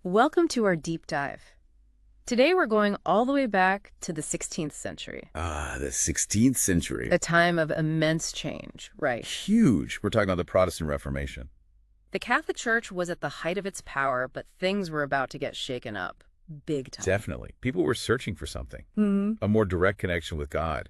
Welcome to our deep dive. Today we're going all the way back to the 16th century. Ah, the 16th century. A time of immense change, right? Huge. We're talking about the Protestant Reformation. The Catholic Church was at the height of its power, but things were about to get shaken up. Big time. Definitely. People were searching for something, Hmm. a more direct connection with God.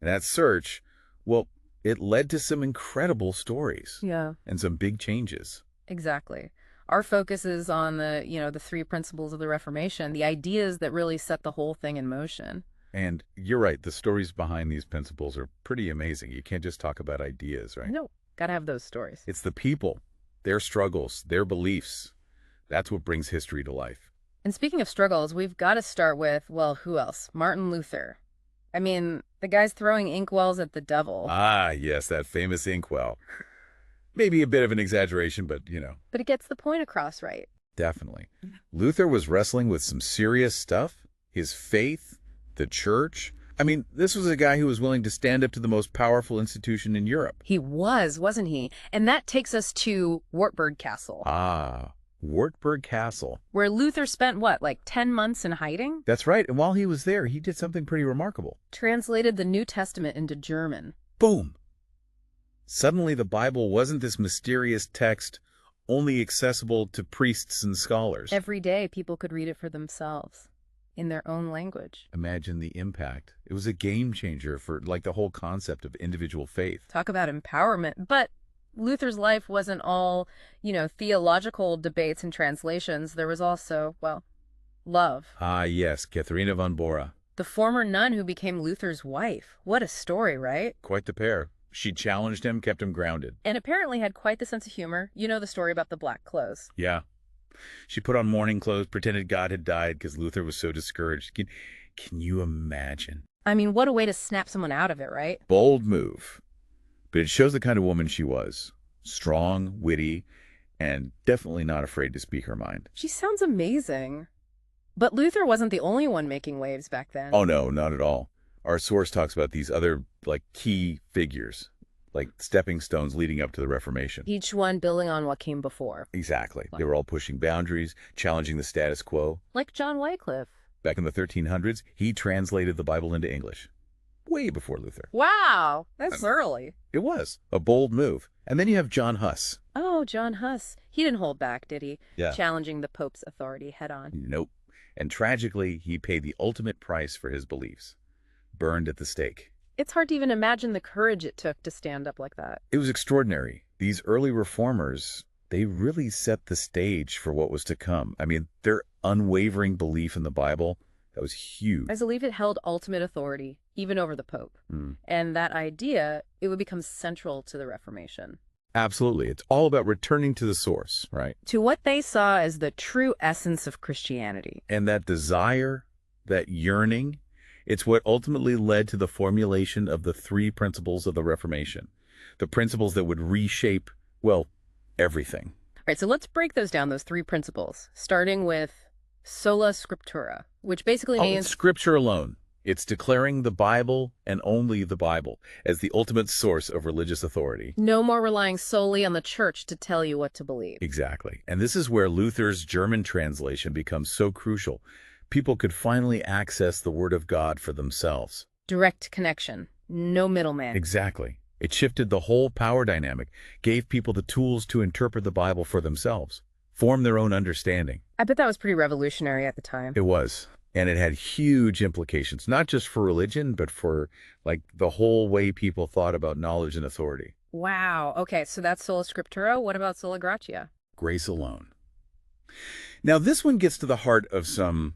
And that search, well, it led to some incredible stories Yeah, and some big changes. exactly. Our focus is on the three principles of the Reformation, the ideas that really set the whole thing in motion. And you're right, the stories behind these principles are pretty amazing. You can't just talk about ideas, right? No, gotta have those stories. It's the people, their struggles, their beliefs. That's what brings history to life. And speaking of struggles, we've got to start with, well, who else? Martin Luther. I mean, the guy's throwing inkwells at the devil. Ah, yes, that famous inkwell. Maybe a bit of an exaggeration, but, But it gets the point across right. definitely. Luther was wrestling with some serious stuff. His faith, the church. I mean, this was a guy who was willing to stand up to the most powerful institution in Europe. He was, wasn't he? And that takes us to Wartburg Castle, Ah, Wartburg Castle. where Luther spent, what, like 10 months in hiding? That's right. And while he was there, he did something pretty remarkable. Translated the New Testament into German. Boom! Suddenly, the Bible wasn't this mysterious text only accessible to priests and scholars. Every day, people could read it for themselves, in their own language. Imagine the impact. It was a game changer for like the whole concept of individual faith. Talk about empowerment. But Luther's life wasn't all, theological debates and translations. There was also, well, love. Ah, yes, Katharina von Bora. The former nun who became Luther's wife. What a story, right? Quite the pair. She challenged him, kept him grounded. And apparently had quite the sense of humor. You know the story about the black clothes. Yeah. She put on mourning clothes, pretended God had died because Luther was so discouraged. Can you imagine? I mean, what a way to snap someone out of it, right? Bold move. But it shows the kind of woman she was. Strong, witty, and definitely not afraid to speak her mind. She sounds amazing. But Luther wasn't the only one making waves back then. Oh, no, not at all. Our source talks about these other, key figures, like stepping stones leading up to the Reformation. Each one building on what came before. Exactly. They were all pushing boundaries, challenging the status quo. Like John Wycliffe. Back in the 1300s, he translated the Bible into English. Way before Luther. Wow, that's early. It was a bold move. And then you have John Huss. Oh, John Huss. He didn't hold back, did he? Yeah. Challenging the Pope's authority head on. Nope. And tragically, he paid the ultimate price for his beliefs. Burned at the stake. It's hard to even imagine the courage it took to stand up like that. It was extraordinary. These early reformers, they really set the stage for what was to come. I mean, their unwavering belief in the Bible, that was huge. I believe it held ultimate authority, even over the Pope. Mm. And that idea, it would become central to the Reformation. Absolutely. It's all about returning to the source, right? To what they saw as the true essence of Christianity. And that desire, that yearning, it's what ultimately led to the formulation of the three principles of the Reformation. The principles that would reshape, well, everything. All right, so let's break those down, those three principles, starting with sola scriptura, which basically means... Scripture alone. It's declaring the Bible and only the Bible as the ultimate source of religious authority. no more relying solely on the church to tell you what to believe. Exactly. And this is where Luther's German translation becomes so crucial. People could finally access the Word of God for themselves. Direct connection, no middleman. Exactly. It shifted the whole power dynamic, gave people the tools to interpret the Bible for themselves, form their own understanding. I bet that was pretty revolutionary at the time. It was. And it had huge implications, not just for religion, but for, the whole way people thought about knowledge and authority. Wow. Okay, so that's sola scriptura. What about sola gratia? Grace alone. Now, this one gets to the heart of some,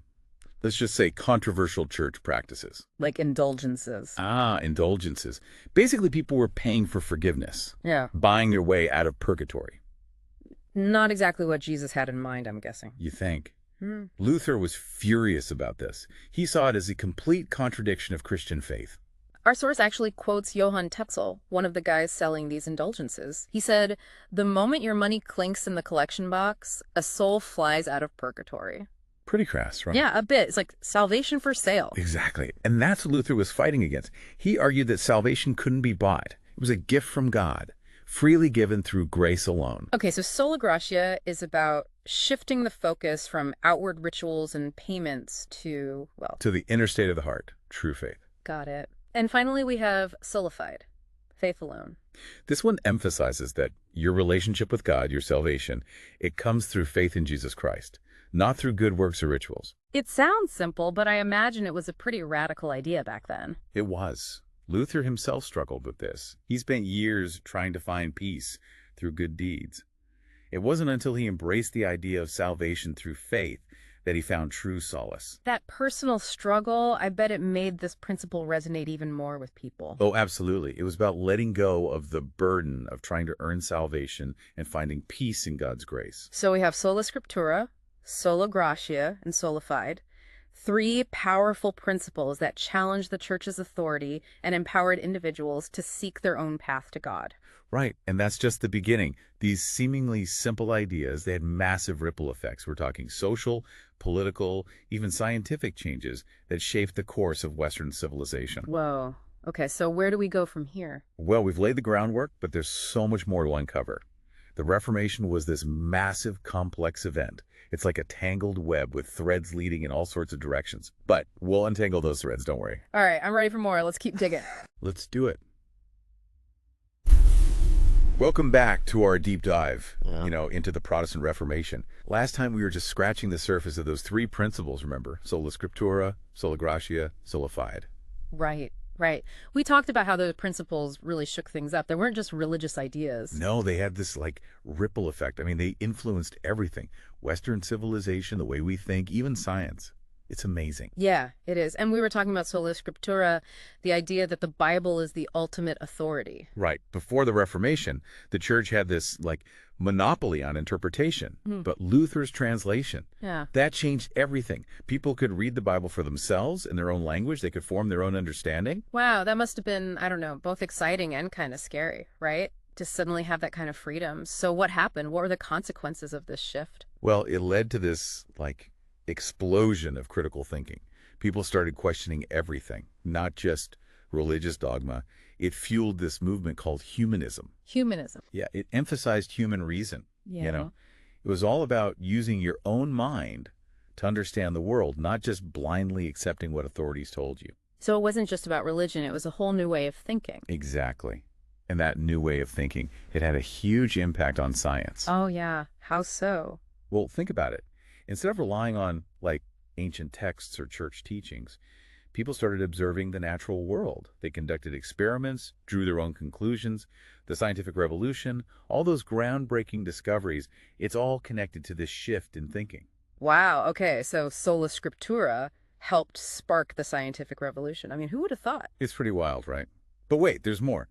let's just say, controversial church practices. Like indulgences. Ah, indulgences. Basically, people were paying for forgiveness, Yeah. buying their way out of purgatory. Not exactly what Jesus had in mind, I'm guessing. You think? Hmm. Luther was furious about this. He saw it as a complete contradiction of Christian faith. Our source actually quotes Johann Tetzel, one of the guys selling these indulgences. He said, "The moment your money clinks in the collection box, a soul flies out of purgatory." Pretty crass, right? Yeah, a bit. It's like salvation for sale. Exactly. And that's what Luther was fighting against. He argued that salvation couldn't be bought. It was a gift from God, freely given through grace alone. Okay, so sola gratia is about shifting the focus from outward rituals and payments to, well, To the inner state of the heart, true faith. got it. And finally, we have sola fide, faith alone. This one emphasizes that your relationship with God, your salvation, it comes through faith in Jesus Christ, not through good works or rituals. It sounds simple, but I imagine it was a pretty radical idea back then. It was. Luther himself struggled with this. He spent years trying to find peace through good deeds. It wasn't until he embraced the idea of salvation through faith that he found true solace. That personal struggle, I bet it made this principle resonate even more with people. Oh, absolutely. It was about letting go of the burden of trying to earn salvation and finding peace in God's grace. So we have sola scriptura, sola gratia, and sola fide. Three powerful principles that challenged the church's authority and empowered individuals to seek their own path to God. Right, and that's just the beginning. These seemingly simple ideas, they had massive ripple effects. We're talking social, political, even scientific changes that shaped the course of Western civilization. Whoa. Okay, so where do we go from here? Well, we've laid the groundwork, but there's so much more to uncover. The Reformation was this massive, complex event. It's like a tangled web with threads leading in all sorts of directions. But we'll untangle those threads, don't worry. All right, I'm ready for more. Let's keep digging. Let's do it. Welcome back to our deep dive, into the Protestant Reformation. Last time we were just scratching the surface of those three principles, remember? Sola scriptura, sola gratia, sola fide. Right. Right. We talked about how the principles really shook things up. They weren't just religious ideas. No, they had this ripple effect. I mean, they influenced everything. Western civilization, the way we think, even science. It's amazing. Yeah, it is. And we were talking about sola scriptura, the idea that the Bible is the ultimate authority. Right. Before the Reformation, the church had this monopoly on interpretation. But Luther's translation, that changed everything. People could read the Bible for themselves in their own language. They could form their own understanding. Wow, that must have been, I don't know, both exciting and kind of scary, right? To suddenly have that kind of freedom. So what happened? What were the consequences of this shift? Well, it led to this explosion of critical thinking. People started questioning everything, not just religious dogma. It fueled this movement called humanism. Humanism. Yeah, it emphasized human reason. Yeah. It was all about using your own mind to understand the world, not just blindly accepting what authorities told you. So it wasn't just about religion, it was a whole new way of thinking. Exactly. And that new way of thinking, it had a huge impact on science. Oh, yeah. How so? Well, think about it. Instead of relying on, ancient texts or church teachings, people started observing the natural world. They conducted experiments, drew their own conclusions. The scientific revolution, all those groundbreaking discoveries, it's all connected to this shift in thinking. Wow. Okay. So sola scriptura helped spark the scientific revolution. I mean, who would have thought? It's pretty wild, right? But wait, there's more.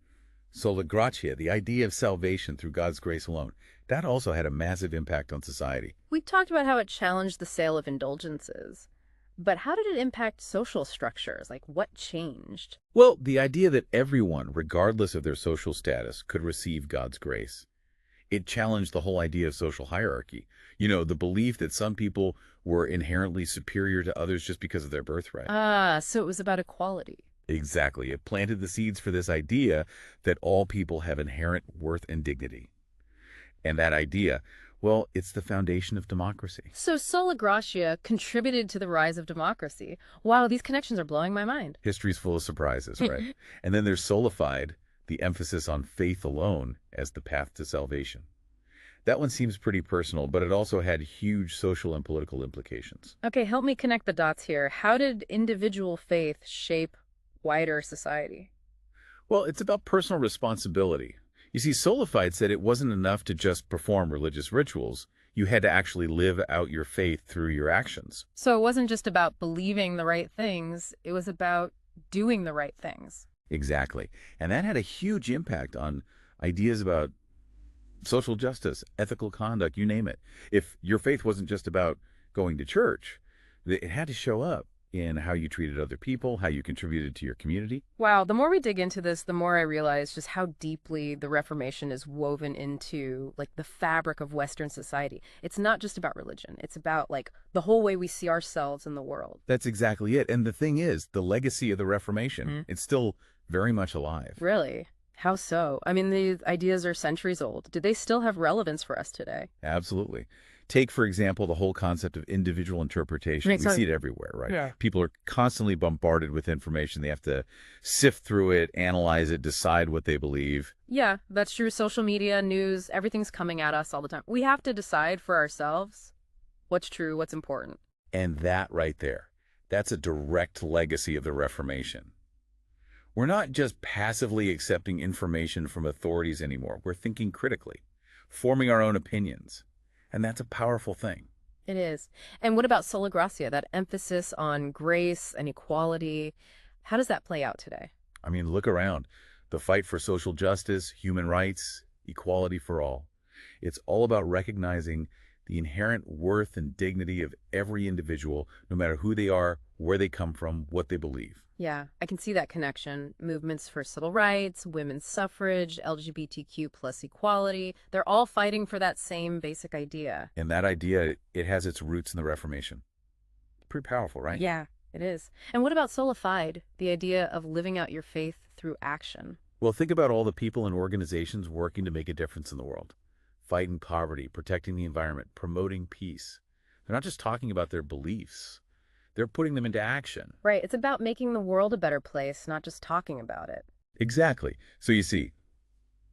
Sola gratia, the idea of salvation through God's grace alone, that also had a massive impact on society. We talked about how it challenged the sale of indulgences. But how did it impact social structures? What changed? Well, the idea that everyone, regardless of their social status, could receive God's grace. It challenged the whole idea of social hierarchy. The belief that some people were inherently superior to others just because of their birthright. Ah, so it was about equality. Exactly. It planted the seeds for this idea that all people have inherent worth and dignity. And that idea, well, it's the foundation of democracy. So sola gratia contributed to the rise of democracy. Wow, these connections are blowing my mind. History's full of surprises, right? And then there's sola fide, the emphasis on faith alone as the path to salvation. That one seems pretty personal, but it also had huge social and political implications. Okay, help me connect the dots here. How did individual faith shape wider society? Well, it's about personal responsibility. You see, sola fide said it wasn't enough to just perform religious rituals. You had to actually live out your faith through your actions. So it wasn't just about believing the right things, it was about doing the right things. Exactly. And that had a huge impact on ideas about social justice, ethical conduct, you name it. If your faith wasn't just about going to church, it had to show up in how you treated other people, how you contributed to your community. Wow, the more we dig into this, the more I realize just how deeply the Reformation is woven into the fabric of Western society. It's not just about religion. It's about the whole way we see ourselves in the world. That's exactly it. And the thing is, the legacy of the Reformation, it's still very much alive. Really? How so? I mean, the ideas are centuries old. Do they still have relevance for us today? Absolutely. Take, for example, the whole concept of individual interpretation. Makes We see sense. it everywhere, right? Yeah. People are constantly bombarded with information. They have to sift through it, analyze it, decide what they believe. Yeah, that's true. Social media, news, everything's coming at us all the time. We have to decide for ourselves what's true, what's important. And that right there, that's a direct legacy of the Reformation. We're not just passively accepting information from authorities anymore. We're thinking critically, forming our own opinions. And that's a powerful thing. It is. And what about sola gratia, that emphasis on grace and equality? How does that play out today? I mean, look around. The fight for social justice, human rights, equality for all. It's all about recognizing the inherent worth and dignity of every individual, no matter who they are, where they come from, what they believe. Yeah, I can see that connection. Movements for civil rights, women's suffrage, LGBTQ plus equality, they're all fighting for that same basic idea. And that idea, it has its roots in the Reformation. Pretty powerful, right? Yeah, it is. And what about sola fide, the idea of living out your faith through action? Well, think about all the people and organizations working to make a difference in the world. Fighting poverty, protecting the environment, promoting peace. They're not just talking about their beliefs. They're putting them into action. Right, it's about making the world a better place, not just talking about it. Exactly. So you see,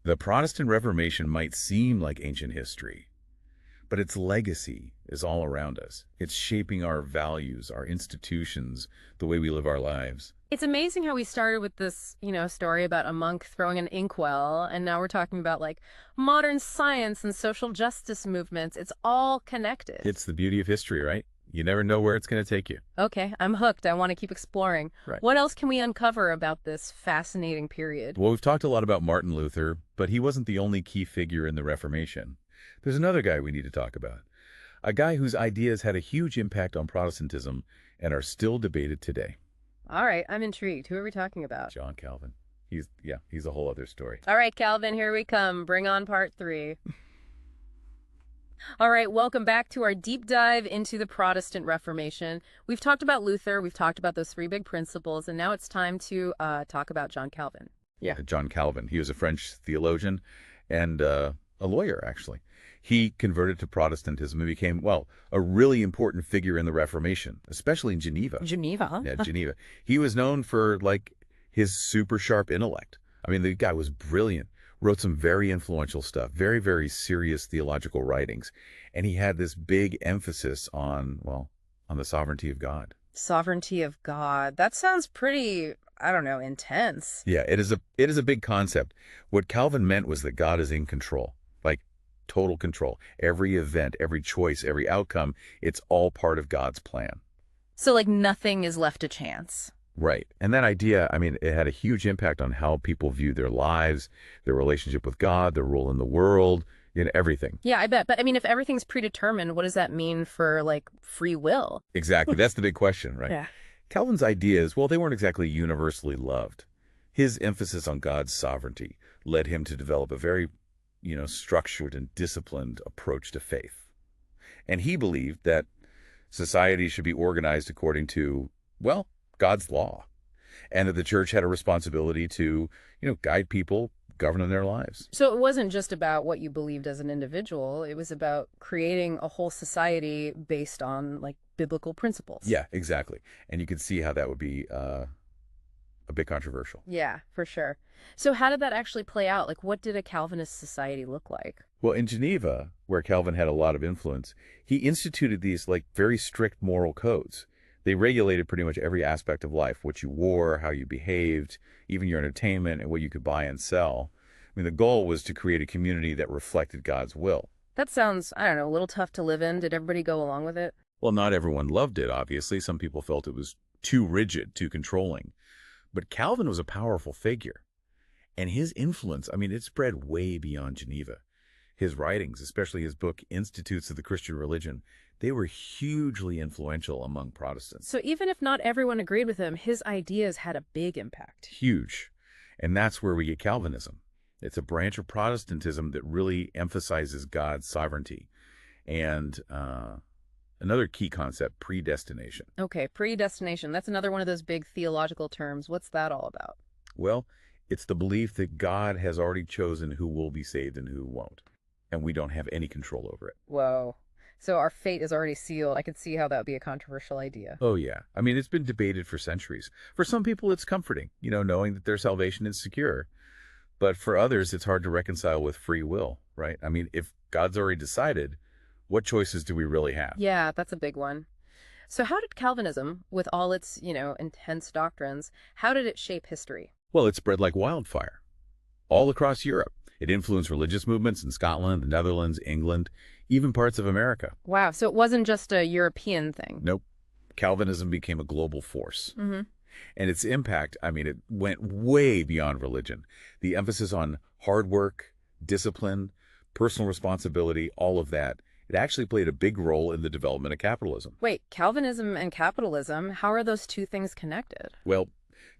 the Protestant Reformation might seem like ancient history, but its legacy is all around us. It's shaping our values, our institutions, the way we live our lives. It's amazing how we started with this, story about a monk throwing an inkwell, and now we're talking about like modern science and social justice movements. It's all connected. It's the beauty of history, right? You never know where it's going to take you. Okay, I'm hooked. I want to keep exploring. Right. What else can we uncover about this fascinating period? Well, we've talked a lot about Martin Luther, but he wasn't the only key figure in the Reformation. There's another guy we need to talk about. A guy whose ideas had a huge impact on Protestantism and are still debated today. All right, I'm intrigued. Who are we talking about? John Calvin. He's a whole other story. All right, Calvin, here we come. Bring on part 3. All right, welcome back to our deep dive into the Protestant Reformation. We've talked about Luther, we've talked about those 3 big principles, and now it's time to talk about John Calvin. Yeah. John Calvin. He was a French theologian and a lawyer, actually. He converted to Protestantism and became, well, a really important figure in the Reformation, especially in Geneva. Geneva, huh? Yeah, Geneva. He was known for, like, his super sharp intellect. I mean, the guy was brilliant, wrote some very influential stuff, very, very serious theological writings. And he had this big emphasis on, well, on the sovereignty of God. Sovereignty of God. That sounds pretty, I don't know, intense. Yeah, it is a big concept. What Calvin meant was that God is in control, like total control. Every event, every choice, every outcome, it's all part of God's plan. So, like, nothing is left to chance. Right. And that idea, I mean, it had a huge impact on how people view their lives, their relationship with God, their role in the world, everything. Yeah, I bet. But I mean, if everything's predetermined, what does that mean for, like, free will? Exactly. That's the big question, right? Yeah. Calvin's ideas, well, they weren't exactly universally loved. His emphasis on God's sovereignty led him to develop a very, structured and disciplined approach to faith. And he believed that society should be organized according to, well, God's law, and that the church had a responsibility to, guide people, govern their lives. So it wasn't just about what you believed as an individual. It was about creating a whole society based on, like, biblical principles. Yeah, exactly. And you could see how that would be a bit controversial. Yeah, for sure. So how did that actually play out? Like, what did a Calvinist society look like? Well, in Geneva, where Calvin had a lot of influence, he instituted these, like, very strict moral codes. They regulated pretty much every aspect of life, what you wore, how you behaved, even your entertainment, and what you could buy and sell. I mean, the goal was to create a community that reflected God's will. That sounds, I don't know, a little tough to live in. Did everybody go along with it? Well, not everyone loved it, obviously. Some people felt it was too rigid, too controlling. But Calvin was a powerful figure. And his influence, I mean, it spread way beyond Geneva. His writings, especially his book, Institutes of the Christian Religion, they were hugely influential among Protestants. So even if not everyone agreed with him, his ideas had a big impact. Huge. And that's where we get Calvinism. It's a branch of Protestantism that really emphasizes God's sovereignty. And another key concept, predestination. Okay, predestination. That's another one of those big theological terms. What's that all about? Well, It's the belief that God has already chosen who will be saved and who won't, and we don't have any control over it. Whoa. So our fate is already sealed. I could see how that would be a controversial idea. Oh, yeah. I mean, it's been debated for centuries. For some people, it's comforting, knowing that their salvation is secure. But for others, it's hard to reconcile with free will, right? I mean, if God's already decided, what choices do we really have? Yeah, that's a big one. So how did Calvinism, with all its, intense doctrines, how did it shape history? Well, it spread like wildfire all across Europe. It influenced religious movements in Scotland, the Netherlands, England, even parts of America. Wow, so it wasn't just a European thing. Nope. Calvinism became a global force. Mm-hmm. And its impact, I mean, it went way beyond religion. The emphasis on hard work, discipline, personal responsibility, all of that, it actually played a big role in the development of capitalism. Wait, Calvinism and capitalism, how are those two things connected? Well,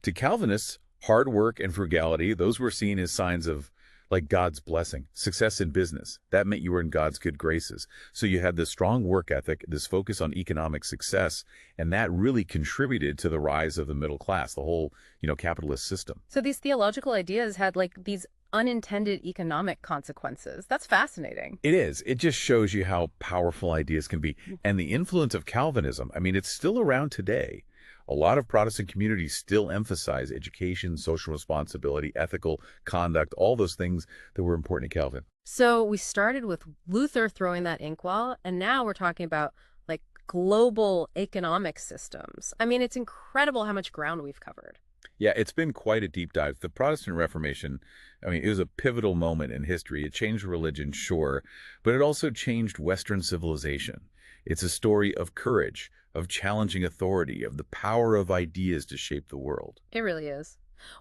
to Calvinists, hard work and frugality, those were seen as signs of like God's blessing, success in business. That meant you were in God's good graces. So you had this strong work ethic, this focus on economic success, and that really contributed to the rise of the middle class, the whole, capitalist system. So these theological ideas had like these unintended economic consequences. That's fascinating. It is. It just shows you how powerful ideas can be. And the influence of Calvinism, I mean, it's still around today. A lot of Protestant communities still emphasize education, social responsibility, ethical conduct, all those things that were important to Calvin. So we started with Luther throwing that inkwell, and now we're talking about like global economic systems. I mean, it's incredible how much ground we've covered. Yeah, it's been quite a deep dive. The Protestant Reformation, I mean, it was a pivotal moment in history. It changed religion, sure, but it also changed Western civilization. It's a story of courage, of challenging authority, of the power of ideas to shape the world. It really is.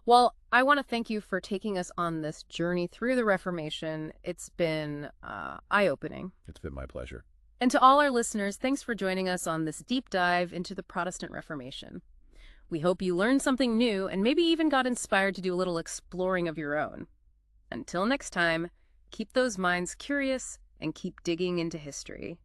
Well, I want to thank you for taking us on this journey through the Reformation. It's been eye-opening. It's been my pleasure. And to all our listeners, thanks for joining us on this deep dive into the Protestant Reformation. We hope you learned something new and maybe even got inspired to do a little exploring of your own. Until next time, keep those minds curious and keep digging into history.